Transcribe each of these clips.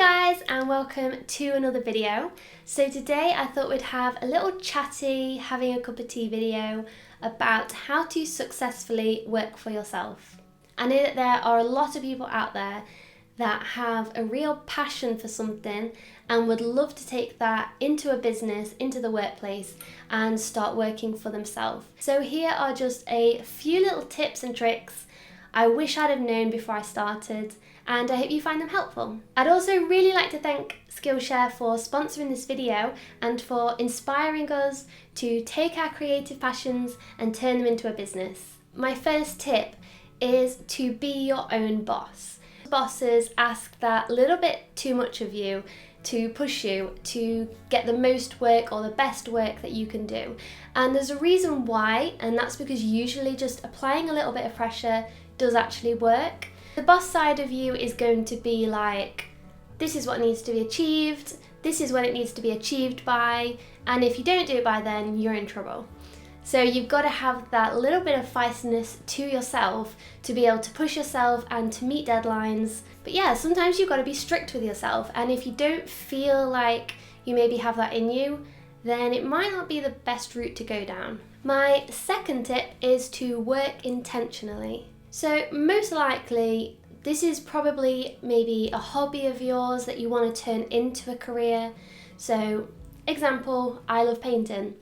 Guys, and welcome to another video. So today I thought we'd have a little chatty, having a cup of tea video about how to successfully work for yourself. I know that there are a lot of people out there that have a real passion for something and would love to take that into a business, into the workplace, and start working for themselves. So here are just a few little tips and tricks I wish I'd have known before I started, and I hope you find them helpful. I'd also really like to thank Skillshare for sponsoring this video and for inspiring us to take our creative passions and turn them into a business. My first tip is to be your own boss. Bosses ask that little bit too much of you to push you to get the most work or the best work that you can do. And there's a reason why, and that's because usually just applying a little bit of pressure does actually work. The boss side of you is going to be like, this is what needs to be achieved, this is when it needs to be achieved by, and if you don't do it by then, you're in trouble. So you've got to have that little bit of feistiness to yourself to be able to push yourself and to meet deadlines. But yeah, sometimes you've got to be strict with yourself, and if you don't feel like you maybe have that in you, then it might not be the best route to go down. My second tip is to work intentionally. So most likely, this is probably maybe a hobby of yours that you want to turn into a career. So, example, I love painting.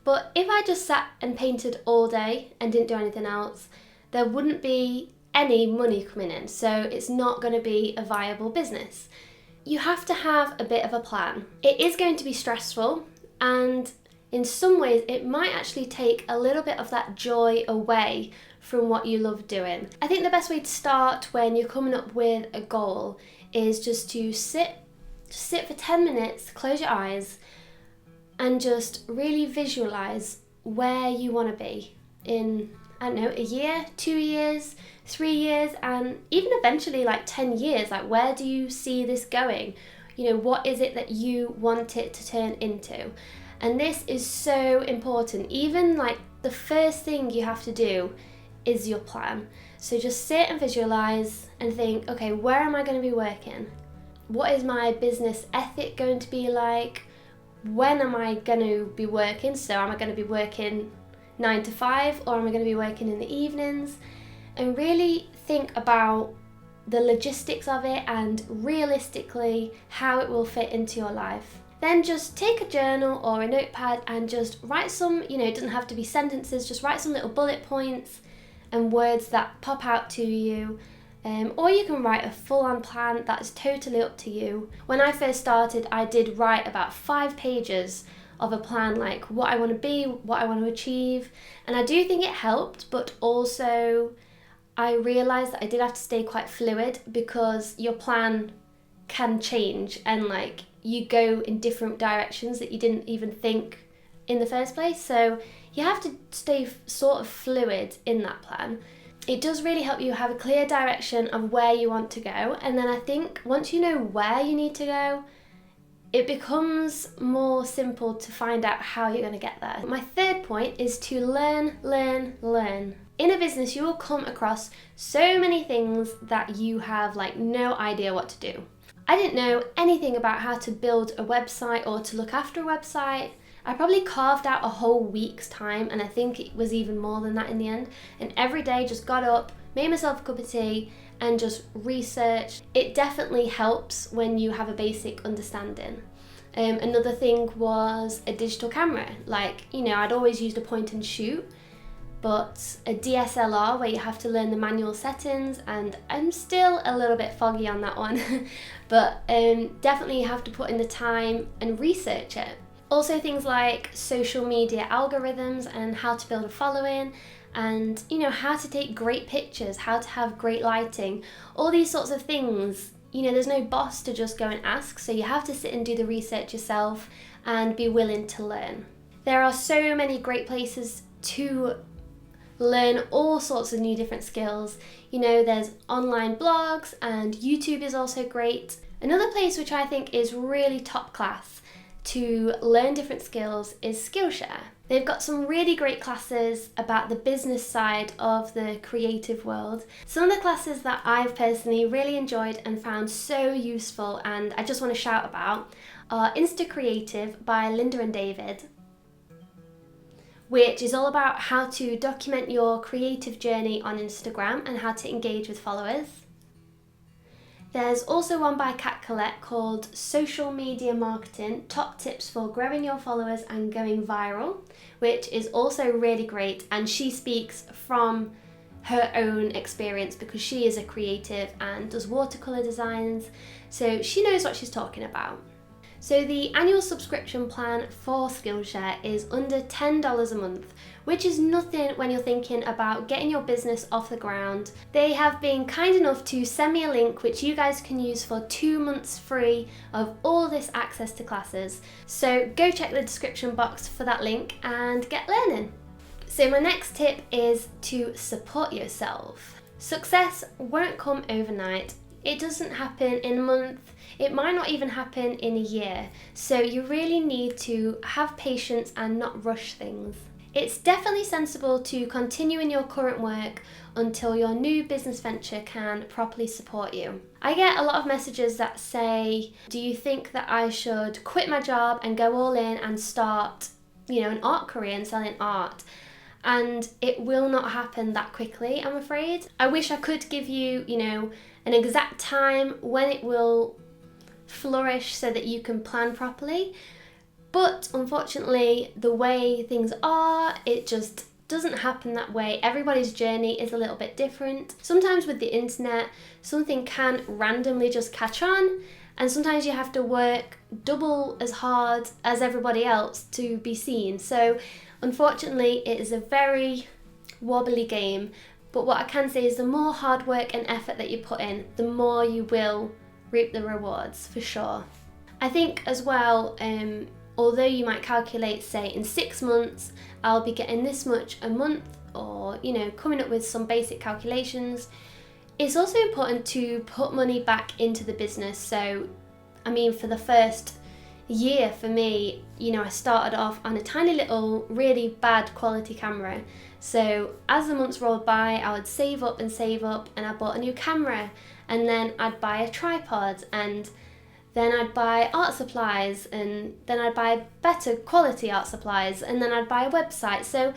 But if I just sat and painted all day and didn't do anything else, there wouldn't be any money coming in. So it's not going to be a viable business. You have to have a bit of a plan. It is going to be stressful, and in some ways it might actually take a little bit of that joy away from what you love doing. I think the best way to start when you're coming up with a goal is just to sit for 10 minutes, close your eyes, and just really visualize where you want to be in, I don't know, a year, 2 years, 3 years, and even eventually like 10 years. Like, where do you see this going? You know, what is it that you want it to turn into? And this is so important. Even like the first thing you have to do is your plan. So just sit and visualize and think, okay, where am I going to be working? What is my business ethic going to be like? When am I going to be working? So am I going to be working 9 to 5, or am I going to be working in the evenings? And really think about the logistics of it and realistically how it will fit into your life. Then just take a journal or a notepad and just write some, it doesn't have to be sentences, just write some little bullet points and words that pop out to you. Or you can write a full-on plan. That is totally up to you. When I first started, I did write about 5 pages of a plan, like what I want to be, what I want to achieve. And I do think it helped, but also I realised that I did have to stay quite fluid, because your plan can change and like you go in different directions that you didn't even think in the first place. So you have to stay sort of fluid in that plan. It does really help you have a clear direction of where you want to go. And then I think once you know where you need to go, it becomes more simple to find out how you're going to get there. My third point is to learn. In a business, you will come across so many things that you have like no idea what to do. I didn't know anything about how to build a website or to look after a website. I probably carved out a whole week's time, and I think it was even more than that in the end. And every day just got up, made myself a cup of tea, and just researched. It definitely helps when you have a basic understanding. Another thing was a digital camera. Like, I'd always used a point and shoot, but a DSLR where you have to learn the manual settings, and I'm still a little bit foggy on that one. But definitely you have to put in the time and research it. Also things like social media algorithms and how to build a following, and how to take great pictures, how to have great lighting, all these sorts of things. There's no boss to just go and ask, so you have to sit and do the research yourself and be willing to learn. There are so many great places to learn all sorts of new different skills. There's online blogs, and YouTube is also great. Another place which I think is really top class to learn different skills is Skillshare. They've got some really great classes about the business side of the creative world. Some of the classes that I've personally really enjoyed and found so useful and I just want to shout about are Insta Creative by Linda and David, which is all about how to document your creative journey on Instagram and how to engage with followers. There's also one by Kat Collette called Social Media Marketing, Top Tips for Growing Your Followers and Going Viral, which is also really great, and she speaks from her own experience because she is a creative and does watercolour designs, so she knows what she's talking about. So the annual subscription plan for Skillshare is under $10 a month, which is nothing when you're thinking about getting your business off the ground. They have been kind enough to send me a link which you guys can use for 2 months free of all this access to classes. So go check the description box for that link and get learning. So my next tip is to support yourself. Success won't come overnight. It doesn't happen in a month, it might not even happen in a year, so you really need to have patience and not rush things. It's definitely sensible to continue in your current work until your new business venture can properly support you. I get a lot of messages that say, do you think that I should quit my job and go all in and start, an art career and selling art? And it will not happen that quickly, I'm afraid. I wish I could give you, an exact time when it will flourish so that you can plan properly. But unfortunately, the way things are, it just doesn't happen that way. Everybody's journey is a little bit different. Sometimes with the internet, something can randomly just catch on, and sometimes you have to work double as hard as everybody else to be seen. So unfortunately, it is a very wobbly game. But what I can say is the more hard work and effort that you put in, the more you will reap the rewards, for sure. I think as well, although you might calculate, say, in 6 months, I'll be getting this much a month, or, coming up with some basic calculations, it's also important to put money back into the business. So, for the first year for me, I started off on a tiny little, really bad quality camera. So as the months rolled by, I would save up, and I bought a new camera, and then I'd buy a tripod, and then I'd buy art supplies, and then I'd buy better quality art supplies, and then I'd buy a website. So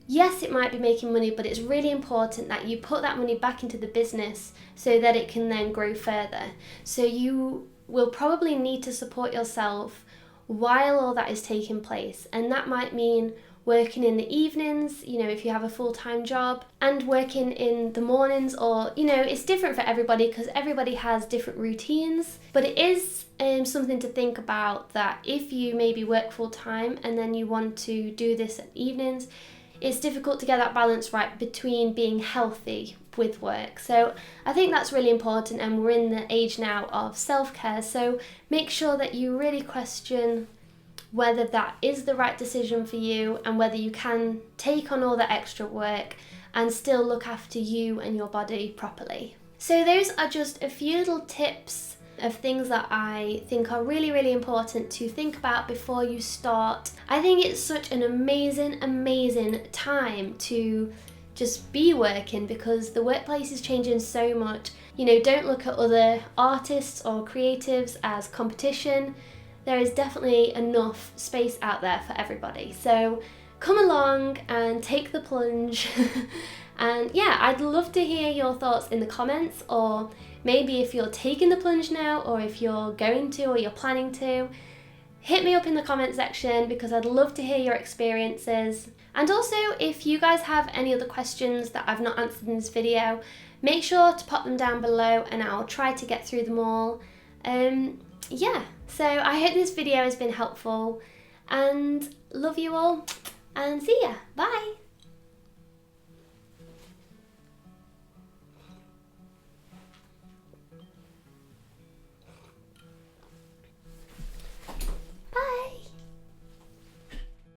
yes, it might be making money, but it's really important that you put that money back into the business so that it can then grow further. So you will probably need to support yourself while all that is taking place, and that might mean working in the evenings, if you have a full-time job, and working in the mornings, or, it's different for everybody because everybody has different routines. But it is something to think about, that if you maybe work full-time and then you want to do this at evenings, it's difficult to get that balance right between being healthy with work. So I think that's really important, and we're in the age now of self-care, so make sure that you really question whether that is the right decision for you and whether you can take on all that extra work and still look after you and your body properly. So those are just a few little tips of things that I think are really, really important to think about before you start. I think it's such an amazing time to just be working because the workplace is changing so much. Don't look at other artists or creatives as competition. There is definitely enough space out there for everybody. So come along and take the plunge. And yeah, I'd love to hear your thoughts in the comments, or maybe if you're taking the plunge now, or if you're going to, or you're planning to, hit me up in the comment section because I'd love to hear your experiences. And also, if you guys have any other questions that I've not answered in this video, make sure to pop them down below and I'll try to get through them all. Yeah, so I hope this video has been helpful, and love you all, and see ya, bye!